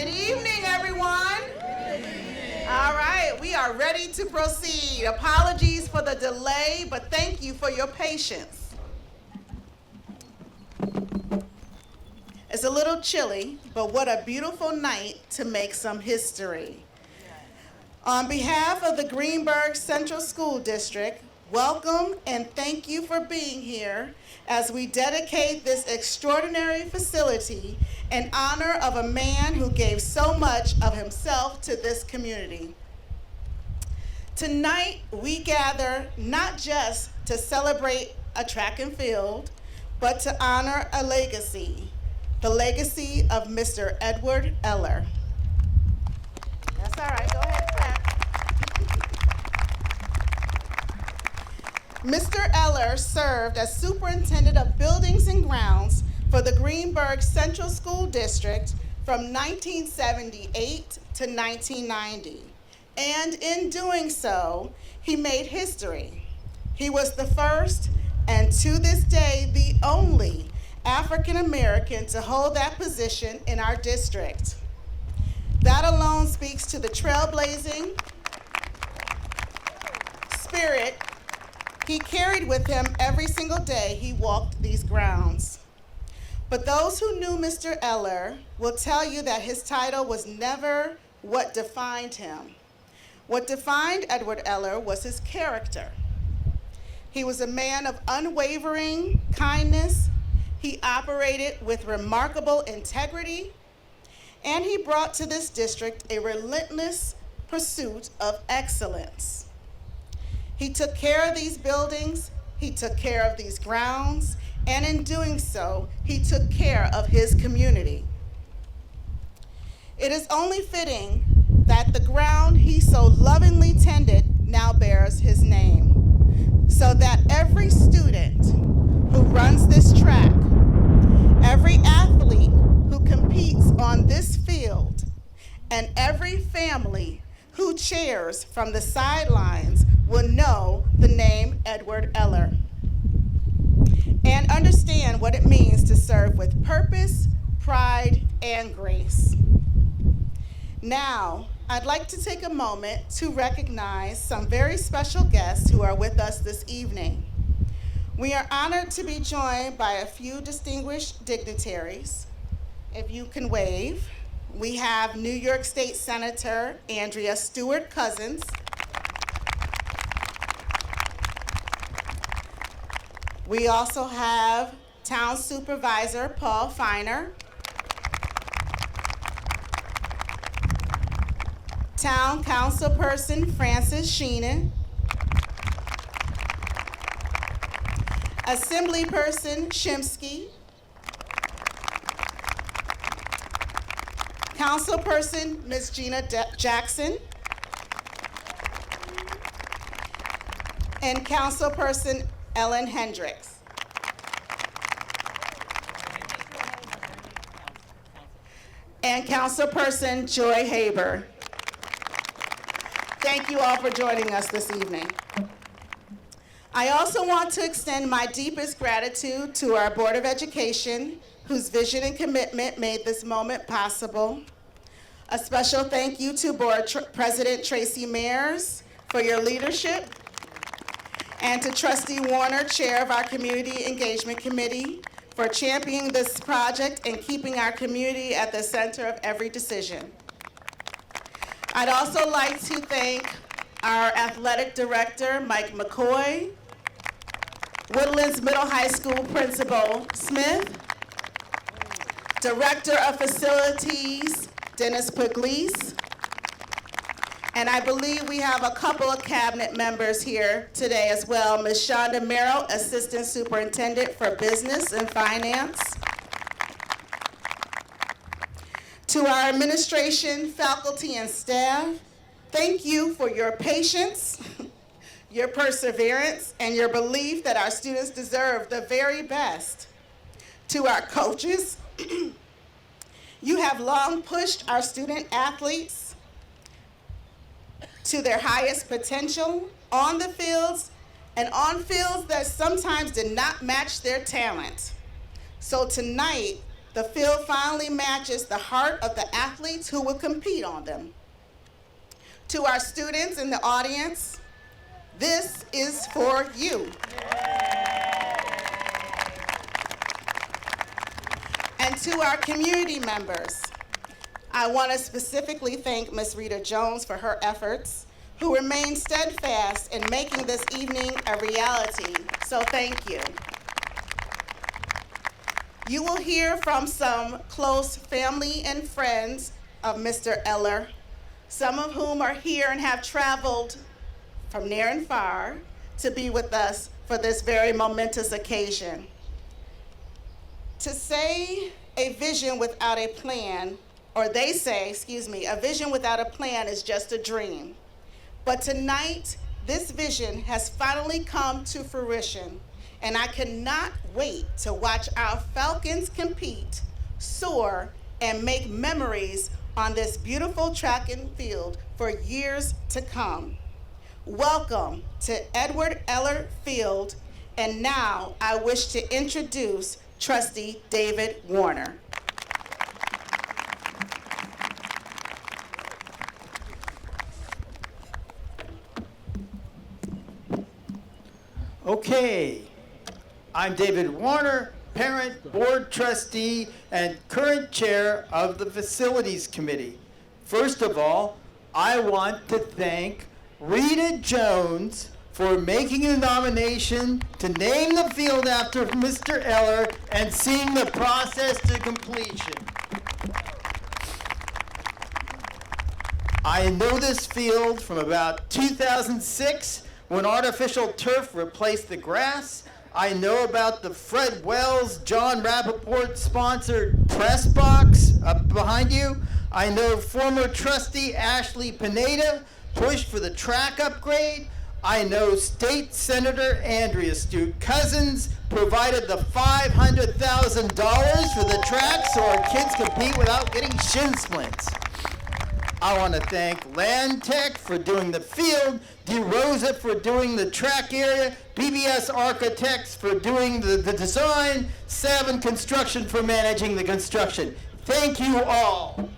evening, everyone. All right, we are ready to proceed. Apologies for the delay, but thank you for your patience. It's a little chilly, but what a beautiful night to make some history. On behalf of the Greenburgh Central School District, welcome and thank you for being here as we dedicate this extraordinary facility in honor of a man who gave so much of himself to this community. Tonight, we gather not just to celebrate a track and field, but to honor a legacy, the legacy of Mr. Edward Eller. That's all right, go ahead, clap. Mr. Eller served as superintendent of buildings and grounds for the Greenburgh Central School District from 1978 to 1990. And in doing so, he made history. He was the first, and to this day, the only African American to hold that position in our district. That alone speaks to the trailblazing spirit he carried with him every single day he walked these grounds. But those who knew Mr. Eller will tell you that his title was never what defined him. What defined Edward Eller was his character. He was a man of unwavering kindness. He operated with remarkable integrity, and he brought to this district a relentless pursuit of excellence. He took care of these buildings, he took care of these grounds, and in doing so, he took care of his community. It is only fitting that the ground he so lovingly tended now bears his name, so that every student who runs this track, every athlete who competes on this field, and every family who cheers from the sidelines will know the name Edward Eller and understand what it means to serve with purpose, pride, and grace. Now, I'd like to take a moment to recognize some very special guests who are with us this evening. We are honored to be joined by a few distinguished dignitaries. If you can wave, we have New York State Senator Andrea Stewart Cousins. We also have Town Supervisor Paul Feiner, Town Councilperson Francis Sheenan, Assemblyperson Shimsky, Councilperson Ms. Gina Jackson, and Councilperson Ellen Hendricks. And Councilperson Joy Haber. Thank you all for joining us this evening. I also want to extend my deepest gratitude to our Board of Education, whose vision and commitment made this moment possible. A special thank you to Board President Tracy Mayers for your leadership, and to Trustee Warner, Chair of our Community Engagement Committee, for championing this project and keeping our community at the center of every decision. I'd also like to thank our Athletic Director, Mike McCoy, Woodlands Middle High School Principal Smith, Director of Facilities, Dennis Pugliese, and I believe we have a couple of cabinet members here today as well. Ms. Shonda Merrill, Assistant Superintendent for Business and Finance. To our administration, faculty, and staff, thank you for your patience, your perseverance, and your belief that our students deserve the very best. To our coaches, you have long pushed our student athletes to their highest potential on the fields and on fields that sometimes did not match their talent. So tonight, The field finally matches the heart of the athletes who will compete on them. To our students in the audience, this is for you. And to our community members, I want to specifically thank Ms. Rita Jones for her efforts, who remain steadfast in making this evening a reality. So thank you. You will hear from some close family and friends of Mr. Eller, some of whom are here and have traveled from near and far to be with us for this very momentous occasion. To say a vision without a plan, or they say, a vision without a plan is just a dream. But tonight, this vision has finally come to fruition, and I cannot wait to watch our Falcons compete, soar, and make memories on this beautiful track and field for years to come. Welcome to Edward Eller Field, and now I wish to introduce Trustee David Warner. Okay, I'm David Warner, parent, board trustee, and current chair of the Facilities Committee. First of all, I want to thank Rita Jones for making the nomination to name the field after Mr. Eller and seeing the process to completion. I know this field from about 2006 when artificial turf replaced the grass. I know about the Fred Wells, John Rappaport sponsored press box up behind you. I know former trustee Ashley Pineda pushed for the track upgrade. I know State Senator Andrea Stute Cousins provided the $500,000 for the track so our kids compete without getting shin splints. I want to thank Land Tech for doing the field, DeRosa for doing the track area, BBS Architects for doing the design, Savin Construction for managing the construction. Thank you all.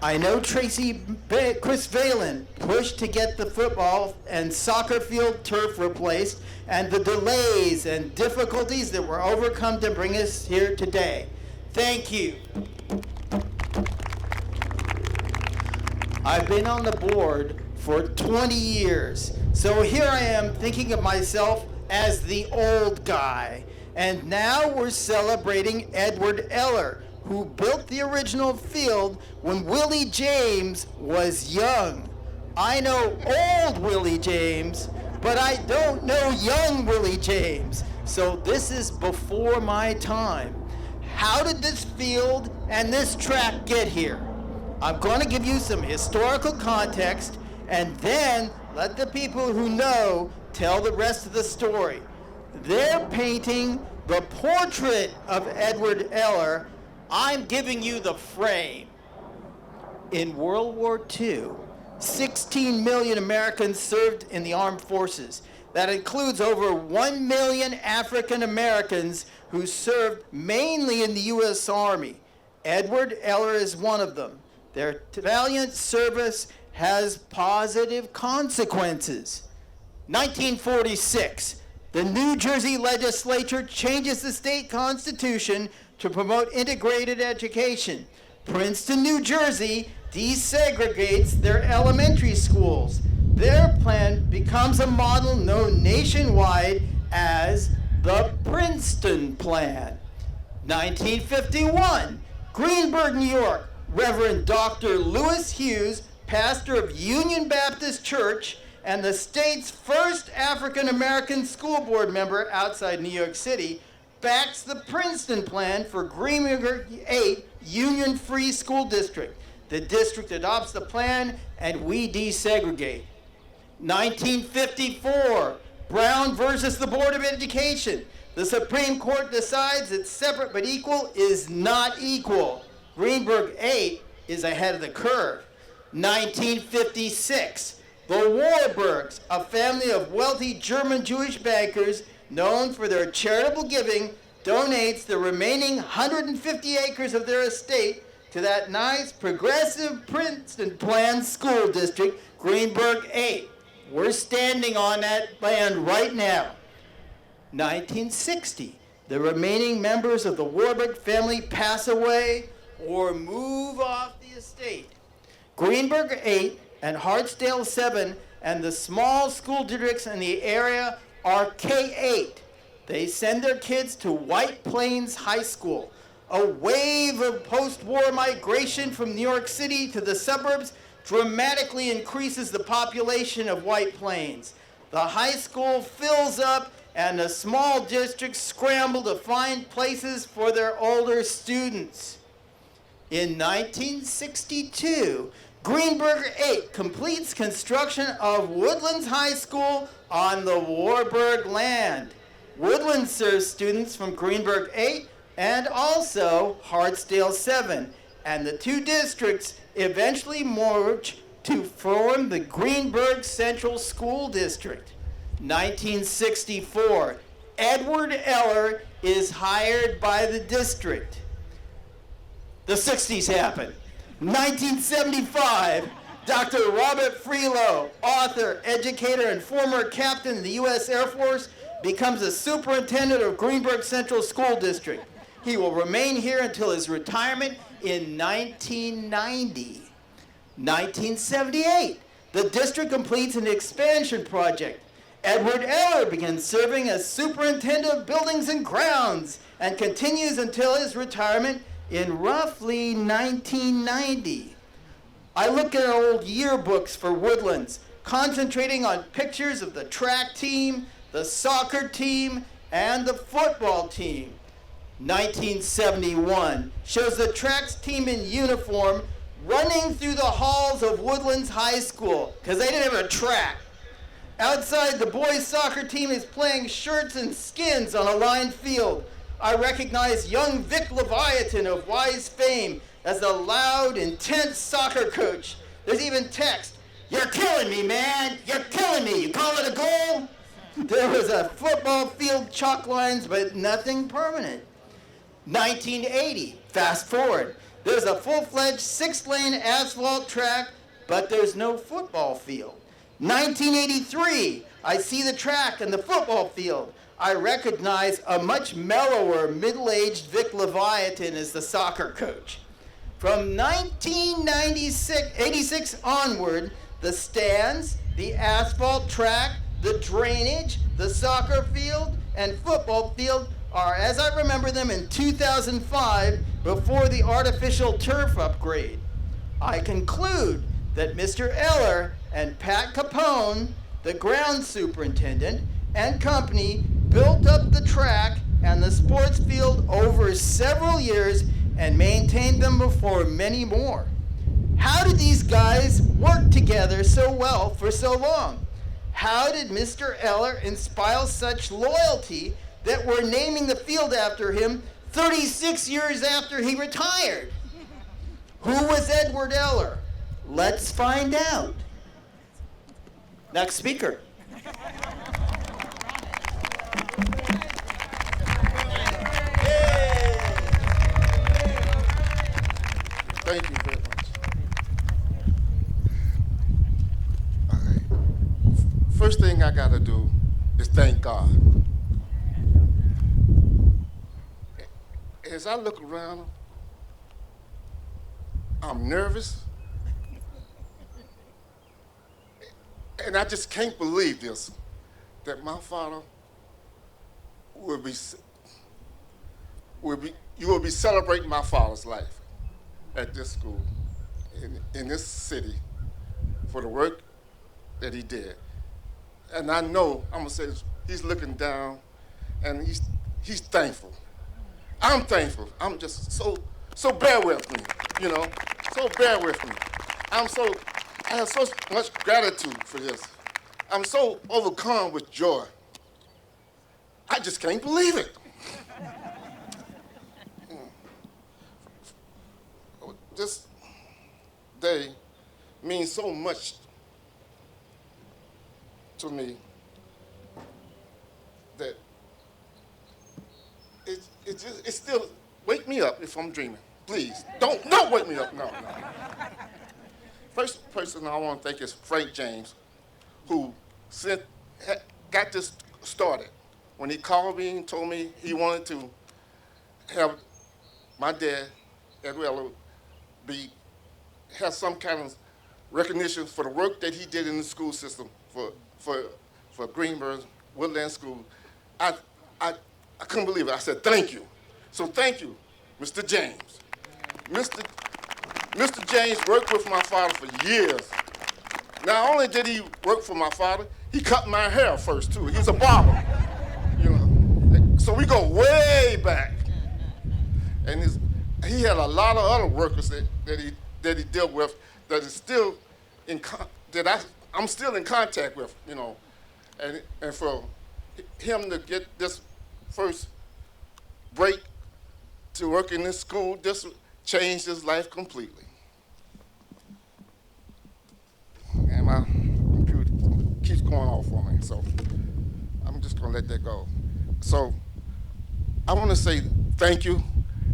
I know Chris Valen pushed to get the football and soccer field turf replaced, and the delays and difficulties that were overcome to bring us here today. Thank you. I've been on the board for 20 years, so here I am thinking of myself as the old guy. And now we're celebrating Edward Eller, who built the original field when Willie James was young. I know old Willie James, but I don't know young Willie James. So this is before my time. How did this field and this track get here? I'm going to give you some historical context and then let the people who know tell the rest of the story. They're painting the portrait of Edward Eller. I'm giving you the frame. In World War II, 16 million Americans served in the armed forces. That includes over 1 million African Americans who served mainly in the U.S. Army. Edward Eller is one of them. Their valiant service has positive consequences. 1946, the New Jersey legislature changes the state constitution to promote integrated education. Princeton, New Jersey desegregates their elementary schools. Their plan becomes a model known nationwide as the Princeton Plan. 1951, Greenburgh, New York, Reverend Dr. Lewis Hughes, pastor of Union Baptist Church and the state's first African-American school board member outside New York City, backs the Princeton Plan for Greenburgh 8 Union Free School District. The district adopts the plan and we desegregate. 1954, Brown versus the Board of Education. The Supreme Court decides that separate but equal is not equal. Greenburgh 8 is ahead of the curve. 1956, the Warburgs, a family of wealthy German Jewish bankers, known for their charitable giving, donates the remaining 150 acres of their estate to that nice progressive Princeton planned school district, Greenburg 8. We're standing on that land right now. 1960, the remaining members of the Warburg family pass away or move off the estate. Greenburg 8 and Hartsdale 7 and the small school districts in the area are K8. They send their kids to White Plains High School. A wave of post-war migration from New York City to the suburbs dramatically increases the population of White Plains. The high school fills up and the small districts scramble to find places for their older students. In 1962, Greenburg 8 completes construction of Woodlands High School on the Warburg land. Woodlands serves students from Greenburg 8 and also Hartsdale 7, and the two districts eventually merge to form the Greenburg Central School District. 1964, Edward Eller is hired by the district. The 60s happen. 1975, Dr. Robert Freelow, author, educator, and former captain in the U.S. Air Force, becomes the superintendent of Greenburg Central School District. He will remain here until his retirement in 1990. 1978, the district completes an expansion project. Edward Eller begins serving as superintendent of buildings and grounds and continues until his retirement in roughly 1990. I look at old yearbooks for Woodlands, concentrating on pictures of the track team, the soccer team, and the football team. 1971 shows the tracks team in uniform running through the halls of Woodlands High School, because they didn't have a track. Outside, the boys' soccer team is playing shirts and skins on a lined field. I recognize young Vic Leviathan of Wise fame as the loud, intense soccer coach. There's even text, "You're killing me, man, you're killing me, you call it a goal?" There was a football field chalk lines, but nothing permanent. 1980, fast forward. There's a full-fledged 6-lane asphalt track, but there's no football field. 1983, I see the track and the football field. I recognize a much mellower, middle-aged Vic Leviathan as the soccer coach. From 1986 onward, the stands, the asphalt track, the drainage, the soccer field, and football field are as I remember them in 2005 before the artificial turf upgrade. I conclude that Mr. Eller and Pat Capone, the ground superintendent, and company built up the track and the sports field over several years and maintained them before many more. How did these guys work together so well for so long? How did Mr. Eller inspire such loyalty that we're naming the field after him 36 years after he retired? Who was Edward Eller? Let's find out. Next speaker. Thank you very much. All right. First thing I got to do is thank God. As I look around, I'm nervous. And I just can't believe this, that my father you will be celebrating my father's life at this school, in this city, for the work that he did. And I know, I'm gonna say this, he's looking down and he's thankful. I'm thankful. I'm just so bear with me, so bear with me. I have so much gratitude for this. I'm so overcome with joy. I just can't believe it. This day means so much to me that still wake me up if I'm dreaming. Please, don't wake me up. No. First person I want to thank is Frank James, who got this started. When he called me and told me he wanted to have my dad, Eller, have some kind of recognition for the work that he did in the school system for Greenberg Woodland School. I couldn't believe it. I said, thank you. So thank you, Mr. James. Mr. James worked with my father for years. Not only did he work for my father, he cut my hair first too. He was a barber, you know. So we go way back. And he had a lot of other workers that he dealt with that is still I'm still in contact with, you know. And for him to get this first break to work in this school, this changed his life completely. And my computer keeps going off for me, so I'm just gonna let that go. So I wanna say thank you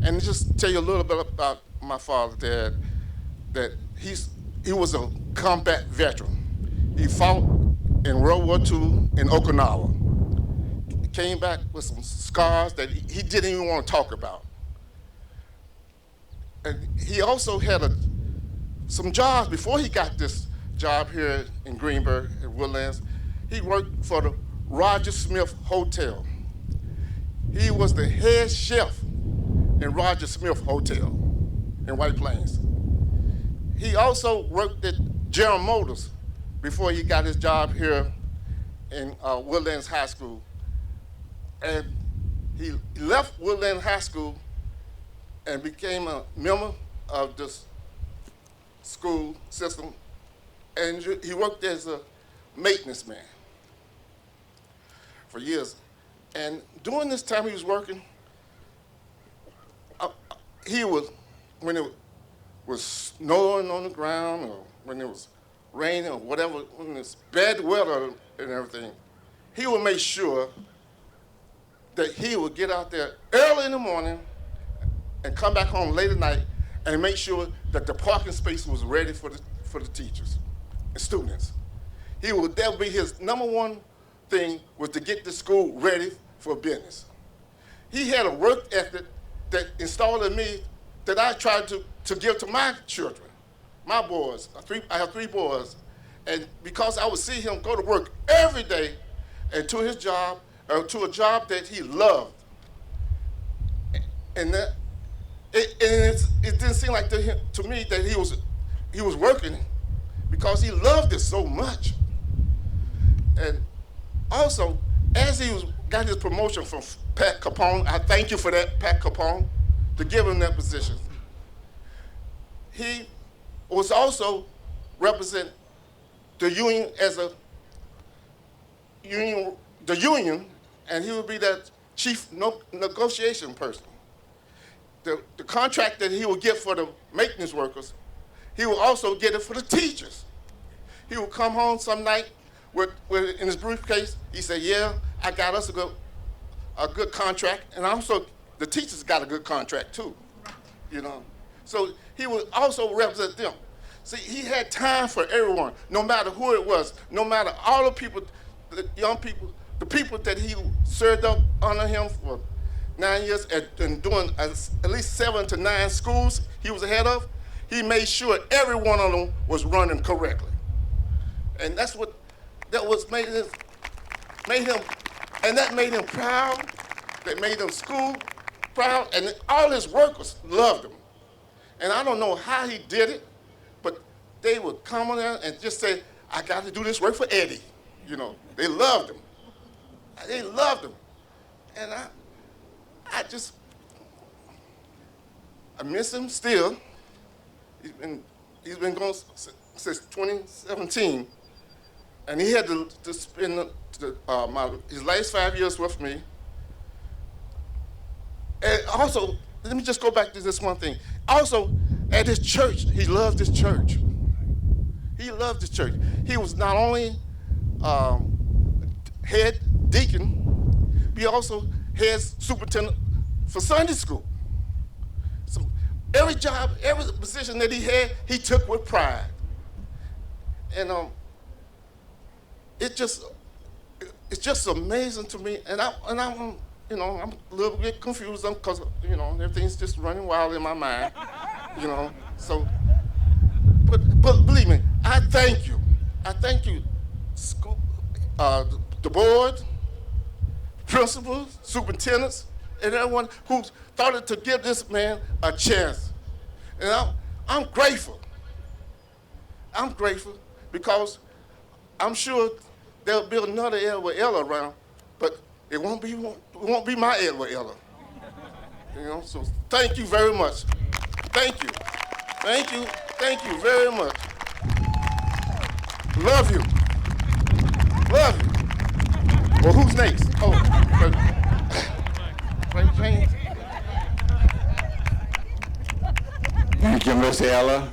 and just tell you a little bit about my father, that he was a combat veteran. He fought in World War II in Okinawa. He came back with some scars that he didn't even want to talk about. And he also had some jobs before he got this job here in Greenberg, in Woodlands. He worked for the Roger Smith Hotel. He was the head chef in Roger Smith Hotel in White Plains. He also worked at General Motors before he got his job here in Woodlands High School. And he left Woodlands High School and became a member of this school system, and he worked as a maintenance man for years. And during this time he was working, when it was snowing on the ground or when it was raining or whatever, when it's bad weather and everything, he would make sure that he would get out there early in the morning and come back home late at night and make sure that the parking space was ready for the teachers and students. That would be his number one thing, was to get the school ready for business. He had a work ethic that installed in me that I tried to give to my children, my boys. I have 3 boys. And because I would see him go to work every day and to his job, or to a job that he loved. And it didn't seem like to me that he was working because he loved it so much. And also, as he got his promotion from Pat Capone, I thank you for that, Pat Capone, to give him that position. He was also represent the union as the union, and he would be that chief negotiation person. The contract that he would get for the maintenance workers, he would also get it for the teachers. He would come home some night in his briefcase. He said, "Yeah, I got us a good contract, and also the teachers got a good contract too, you know." So he would also represent them. See, he had time for everyone, no matter who it was, no matter all the people, the young people, the people that he served up under him for 9 years and doing at least 7 to 9 schools he was ahead of. He made sure every one of them was running correctly. And that made him proud, that made him school proud, and all his workers loved him. And I don't know how he did it, but they would come on there and just say, "I got to do this work for Eddie." You know, they loved him. They loved him. And I miss him still. He's been gone since 2017, and he had to spend his last 5 years with me. And also, let me just go back to this one thing. Also, at his church, he loved his church. He loved his church. He was not only head deacon, he also head superintendent for Sunday school. So every job, every position that he had, he took with pride. And it just it's just amazing to me. And I'm I'm a little bit confused because everything's just running wild in my mind. So but believe me, I thank you. I thank you, school, the board, principals, superintendents, and everyone who started to give this man a chance. And I'm grateful. I'm grateful because I'm sure there'll be another Edward Eller around, but it won't be my Edward Eller. So thank you very much. Thank you. Thank you. Thank you very much. Love you. Love you. Well, who's next? Oh, Frank James. Thank you, Mr. Eller.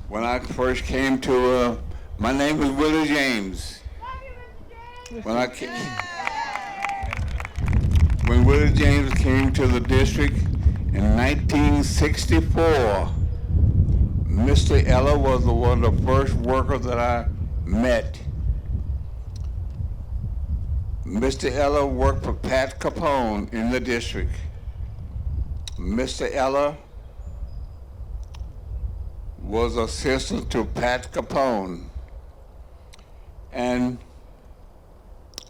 When I first came to, my name is Willie James. When Willie James came to the district in 1964, Mr. Eller was one of the first workers that I met. Mr. Eller worked for Pat Capone in the district. Mr. Eller was assistant to Pat Capone. And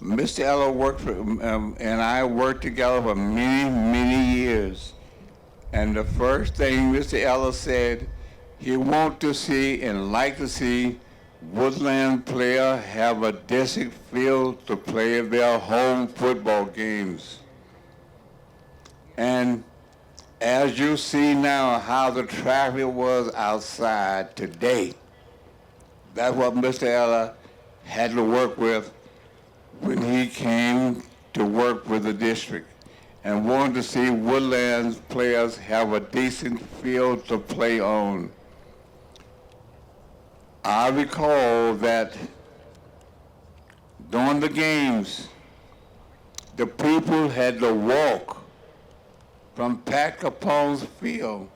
Mr. Eller worked for, and I worked together for many, many years. And the first thing Mr. Eller said, he wanted to see and like to see Woodland players have a decent field to play their home football games. And as you see now how the traffic was outside today, that's what Mr. Eller had to work with when he came to work with the district and wanted to see Woodlands players have a decent field to play on. I recall that during the games, the people had to walk from Pat Capone's field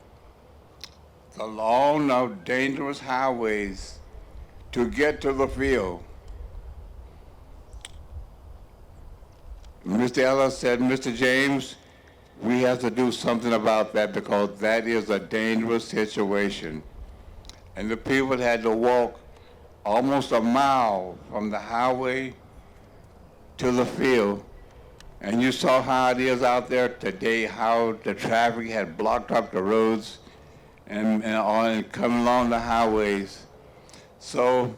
along the dangerous highways to get to the field. Mr. Eller said, Mr. James, we have to do something about that because that is a dangerous situation. And the people had to walk almost a mile from the highway to the field. And you saw how it is out there today, how the traffic had blocked up the roads and coming along the highways. So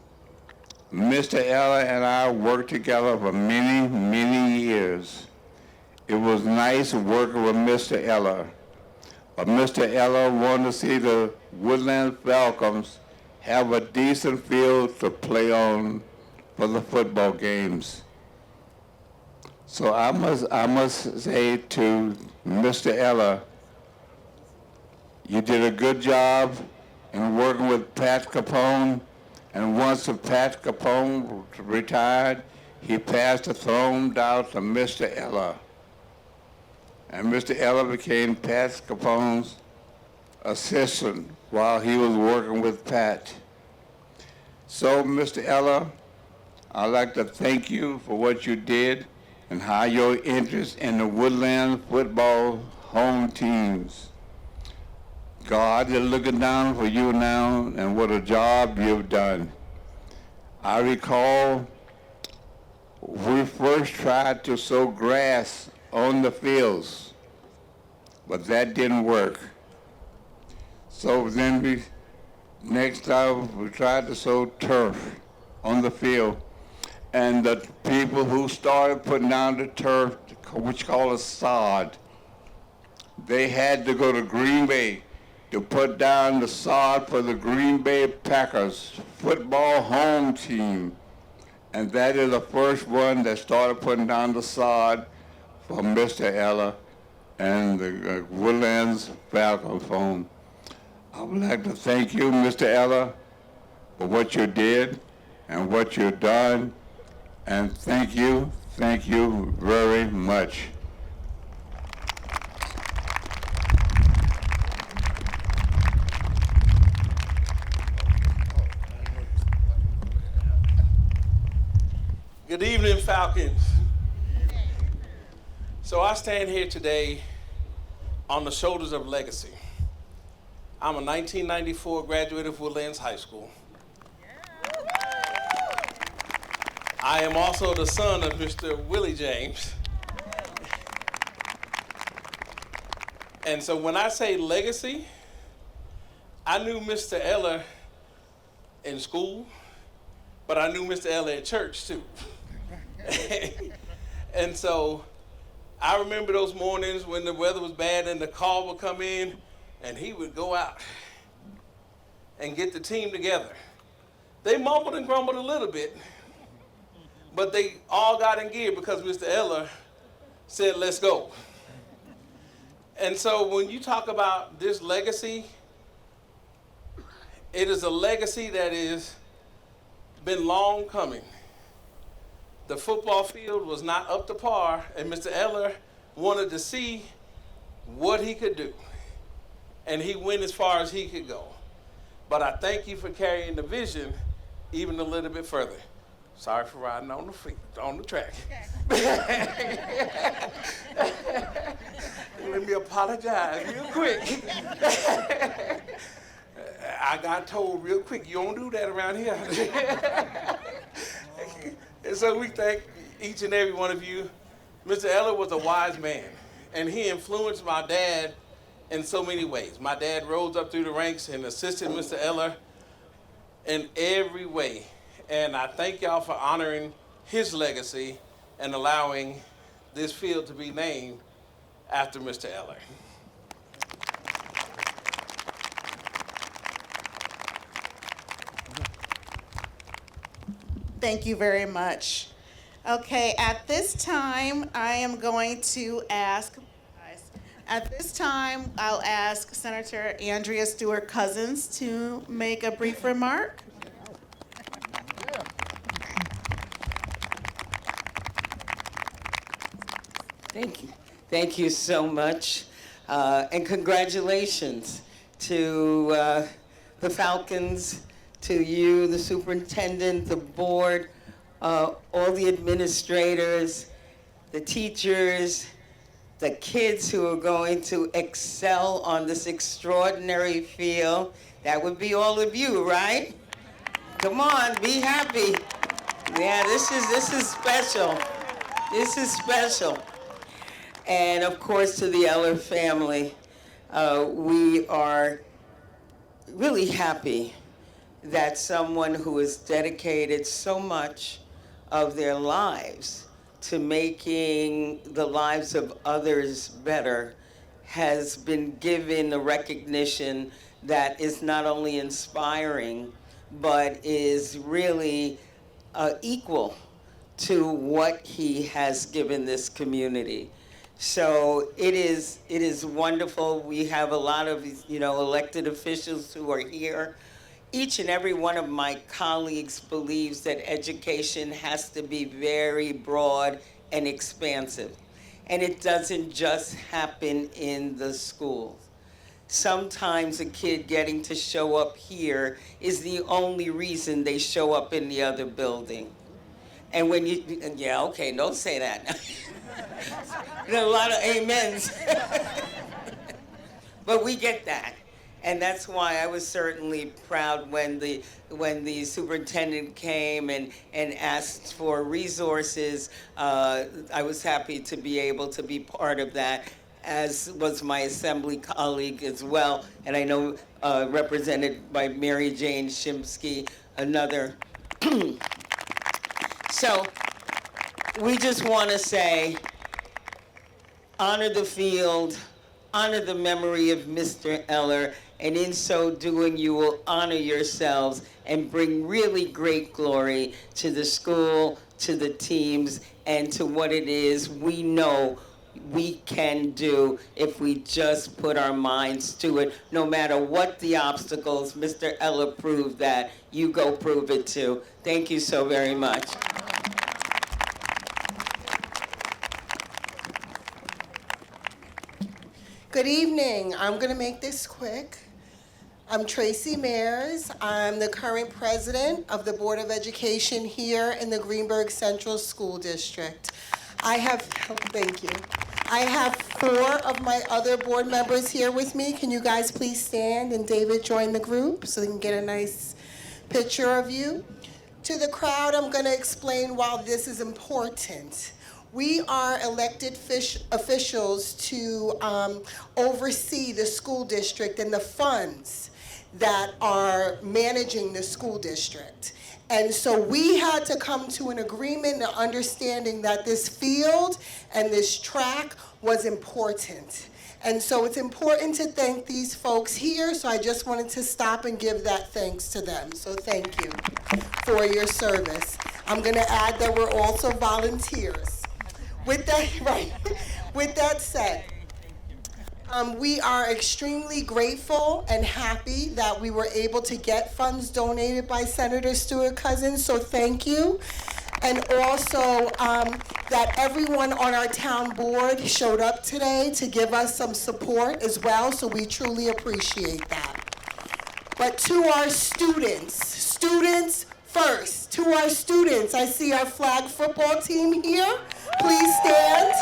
Mr. Eller and I worked together for many, many years. It was nice working with Mr. Eller. But Mr. Eller wanted to see the Woodland Falcons have a decent field to play on for the football games. So I must say to Mr. Eller, you did a good job in working with Pat Capone, and once Pat Capone retired, he passed the throne down to Mr. Eller. And Mr. Eller became Pat Capone's assistant while he was working with Pat. So, Mr. Eller, I'd like to thank you for what you did and how your interest in the Woodland football home teams. God is looking down for you now and what a job you've done. I recall we first tried to sow grass on the fields, but that didn't work. So then next time we tried to sow turf on the field, and the people who started putting down the turf, which called a sod, they had to go to Green Bay to put down the sod for the Green Bay Packers football home team. And that is the first one that started putting down the sod for Mr. Eller and the Woodlands Falcons home. I would like to thank you, Mr. Eller, for what you did and what you've done. And thank you very much. Good evening, Falcons. So I stand here today on the shoulders of legacy. I'm a 1994 graduate of Woodlands High School. I am also the son of Mr. Willie James. And so when I say legacy, I knew Mr. Eller in school, but I knew Mr. Eller at church too. And so I remember those mornings when the weather was bad and the call would come in and he would go out and get the team together. They mumbled and grumbled a little bit, but they all got in gear because Mr. Eller said, let's go. And so when you talk about this legacy, it is a legacy that has been long coming. The football field was not up to par, and Mr. Eller wanted to see what he could do. And he went as far as he could go. But I thank you for carrying the vision even a little bit further. Sorry for riding on the track. Let me apologize real quick. I got told real quick, you don't do that around here. And so we thank each and every one of you. Mr. Eller was a wise man, and he influenced my dad in so many ways. My dad rose up through the ranks and assisted Mr. Eller in every way. And I thank y'all for honoring his legacy and allowing this field to be named after Mr. Eller. Thank you very much. Okay, at this time, I'll ask Senator Andrea Stewart Cousins to make a brief remark. Thank you. Thank you so much. And congratulations to the Falcons, to you, the superintendent, the board, all the administrators, the teachers, the kids who are going to excel on this extraordinary field. That would be all of you, right? Come on, be happy. Yeah, this is special. This is special. And of course, to the Eller family, we are really happy that someone who has dedicated so much of their lives to making the lives of others better has been given the recognition that is not only inspiring, but is really equal to what he has given this community. So it is wonderful. We have a lot of elected officials who are here. Each and every one of my colleagues believes that education has to be very broad and expansive. And it doesn't just happen in the schools. Sometimes a kid getting to show up here is the only reason they show up in the other building. And when okay, don't say that. There are a lot of amens. But we get that. And that's why I was certainly proud when the superintendent came and asked for resources. I was happy to be able to be part of that, as was my assembly colleague as well. And I know represented by Mary Jane Shimsky, another. So we just want to say, honor the field, honor the memory of Mr. Eller, and in so doing, you will honor yourselves and bring really great glory to the school, to the teams, and to what it is we know we can do if we just put our minds to it. No matter what the obstacles, Mr. Eller proved that. You go prove it too. Thank you so very much. Good evening. I'm going to make this quick. I'm Tracy Mayers. I'm the current president of the Board of Education here in the Greenburgh Central School District. Thank you. I have 4 of my other board members here with me. Can you guys please stand and David join the group so we can get a nice picture of you? To the crowd, I'm going to explain why this is important. We are elected officials to oversee the school district and the funds that are managing the school district. And so we had to come to an agreement and understanding that this field and this track was important. And so it's important to thank these folks here, so I just wanted to stop and give that thanks to them. So thank you for your service. I'm gonna add that we're also volunteers. With that said, we are extremely grateful and happy that we were able to get funds donated by Senator Stewart Cousins, so thank you. And also that everyone on our town board showed up today to give us some support as well, so we truly appreciate that. But to our students first, to our students, I see our flag football team here. Please stand.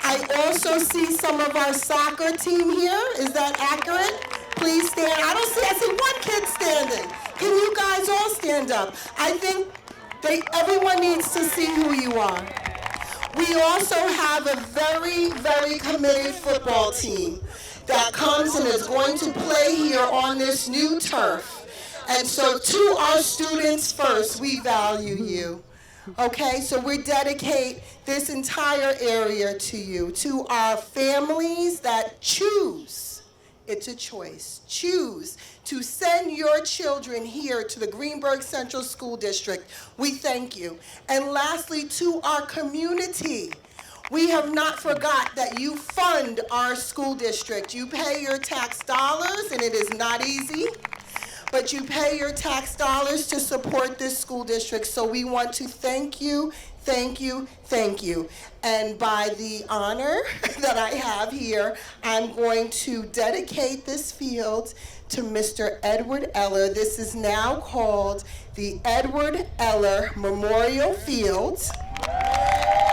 I also see some of our soccer team here. Is that accurate? Please stand. I see one kid standing. Can you guys all stand up? I think everyone needs to see who you are. We also have a very, very committed football team that comes and is going to play here on this new turf. And so to our students first, we value you. Okay, so we dedicate this entire area to you, to our families that choose, it's a choice, choose to send your children here to the Greenburgh Central School District. We thank you. And lastly, to our community, we have not forgot that you fund our school district. You pay your tax dollars, and it is not easy. But you pay your tax dollars to support this school district, so we want to thank you, thank you, thank you. And by the honor that I have here, I'm going to dedicate this field to Mr. Edward Eller. This is now called the Edward Eller Memorial Field.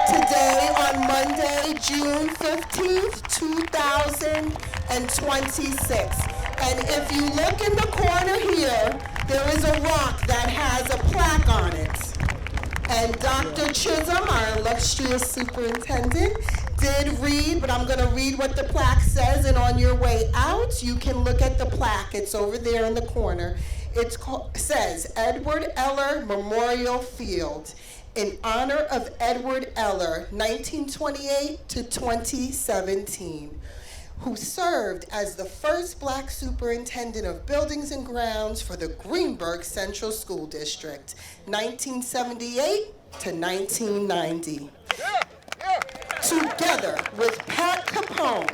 Today on Monday, June 15th, 2026. And if you look in the corner here, there is a rock that has a plaque on it. And Dr. Chisholm, our illustrious superintendent, did read, but I'm going to read what the plaque says, and on your way out, you can look at the plaque. It's over there in the corner. It says, Edward Eller Memorial Field, in honor of Edward Eller, 1928 to 2017. Who served as the first Black superintendent of buildings and grounds for the Greenburgh Central School District, 1978 to 1990. Together with Pat Capone,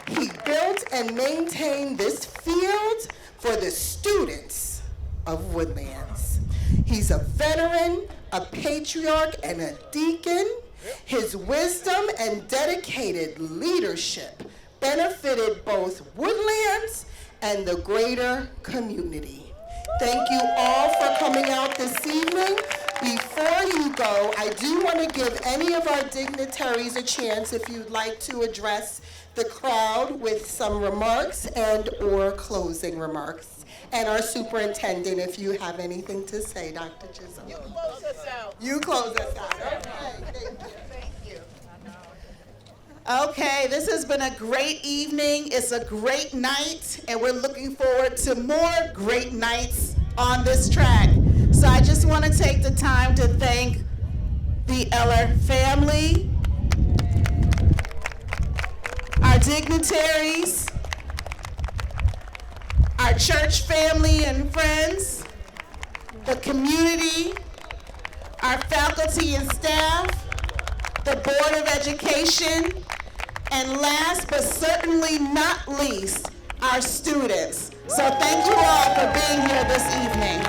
he built and maintained this field for the students of Woodlands. He's a veteran, a patriarch, and a deacon. His wisdom and dedicated leadership benefited both Woodlands and the greater community. Thank you all for coming out this evening. Before you go, I do want to give any of our dignitaries a chance if you'd like to address the crowd with some remarks and or closing remarks. And our superintendent, if you have anything to say, Dr. Chisholm. You close us out. You close us out. Okay, thank you. Okay, this has been a great evening. It's a great night, and we're looking forward to more great nights on this track. So I just want to take the time to thank the Eller family, our dignitaries, our church family and friends, the community, our faculty and staff, the Board of Education, and last but certainly not least, our students. So thank you all for being here this evening.